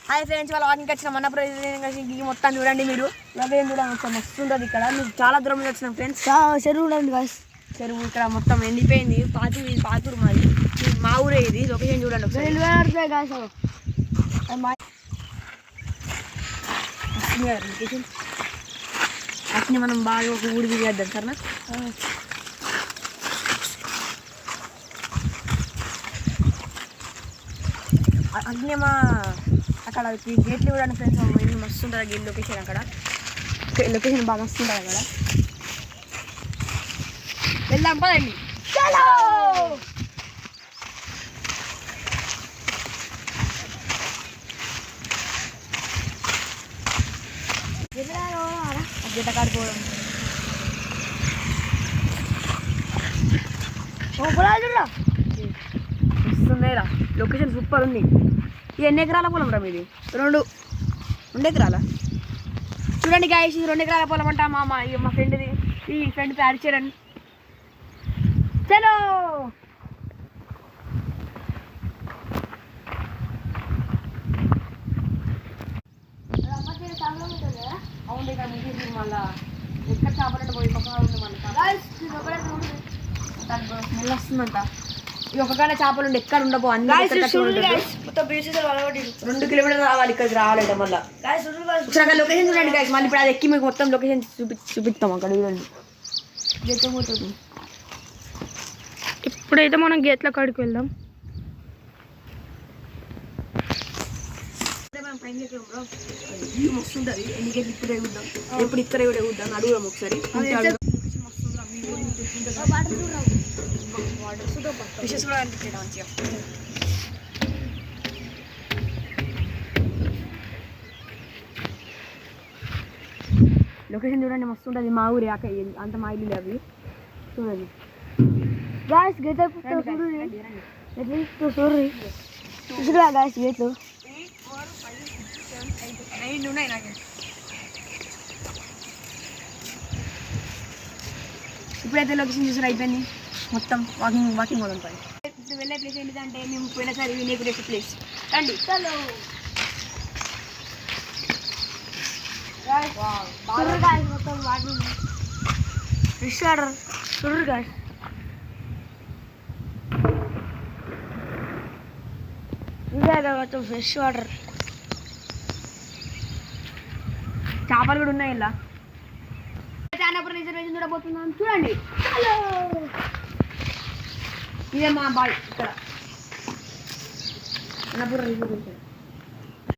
Hi friends, వాళ్ళ వాకింగ్కి వచ్చిన మన మొత్తం చూడండి. మీరు లొకేషన్ చూడండి, మస్తు ఉంటుంది ఇక్కడ. మీకు చాలా దూరం నుంచి వచ్చినాం ఫ్రెండ్స్. చెరువు ఉండండి గాయస్. చెరువు ఇక్కడ మొత్తం ఎండిపోయింది. పాతూరు మాది, మా ఊరే ఇది. లొకేషన్ చూడండి ఒకసారి. లొకేషన్ అట్ని మనం బాగా ఒక ఊడి తిరిగేద్దాం సరేనా. అగ్నిమా అక్కడ గేట్లు చూడండి ఫ్రెండ్స్. మస్తు ఉంటుంది గేట్ లొకేషన్. అక్కడ లొకేషన్ బాగా మస్తు ఉంటుంది అక్కడ. వెళ్దాం పదండి. గీత కాడిపోవడం వస్తుందేరా. లొకేషన్ సూపర్ ఉంది. ఇది ఎన్ని ఎకరాల పొలం రా మీది? 2 ఎకరాల. చూడండి గాయస్, ఇది 2 ఎకరాల పొలం అంట. మా ఫ్రెండ్ది. ఈ ఫ్రెండ్ ప్యాడ్ చేయరండి. చలో అవును. ఇక్కడ మీకు మళ్ళీ ఎక్కడ చేపలంటే పోయి పక్కన ఉంది. మళ్ళీ స్మెల్ వస్తుందంట. ఈ ఒక గంట చేపలు ఉండి ఎక్కడ ఉండబో. 2 కిలోమీటర్లు రావాలి ఇక్కడికి రావాలంటే. మళ్ళీ అక్కడ లొకేషన్ చూడండి గాయస్. మళ్ళీ ఇప్పుడు అది ఎక్కి మీకు మొత్తం లొకేషన్ చూపిస్తాం. అక్కడ చూడండి. గెట్టబోతుంది. ఇప్పుడైతే మనం గేట్ల కాడికి వెళ్దాం. మస్తు ఉంటుంది. ఎన్ని గేట్లు ఇప్పుడే చూద్దాం. ఎప్పుడు ఇక్కడే కూడా చూద్దాం. అడుగుదాం ఒకసారి. ఫిషెస్ కూడా అనిపించాయి మంచిగా. లొకేషన్ చూడండి, మస్తు ఉంటుంది. మా ఊరి అంత మా ఇల్లు అవి చూడండి. గాయస్ గేట్ చూడరా గాయస్. గేట్లు 9 ఉన్నాయి నాకు. ఇప్పుడైతే లొకేషన్ చూసారు అయిపోయింది. మొత్తం వాకింగ్ మోడ్ ఉంటుంది. ఇప్పుడు వెళ్ళే ప్లేస్ ఏంటంటే మేము పోయినసారి వినేకునే ప్లేస్. రండి. మొత్తం వాటర్ ఫిష్ వాటర్ చూడరు గాయస్. మొత్తం ఫ్రెష్ వాటర్. చేపలు కూడా ఉన్నాయి ఇలా. చానాపురం రిజర్వేషన్ చూడబోతున్నాం. చూడండి. ఇదే మా బాయ్ ఇక్కడ చానాపురం రిజర్వేషన్.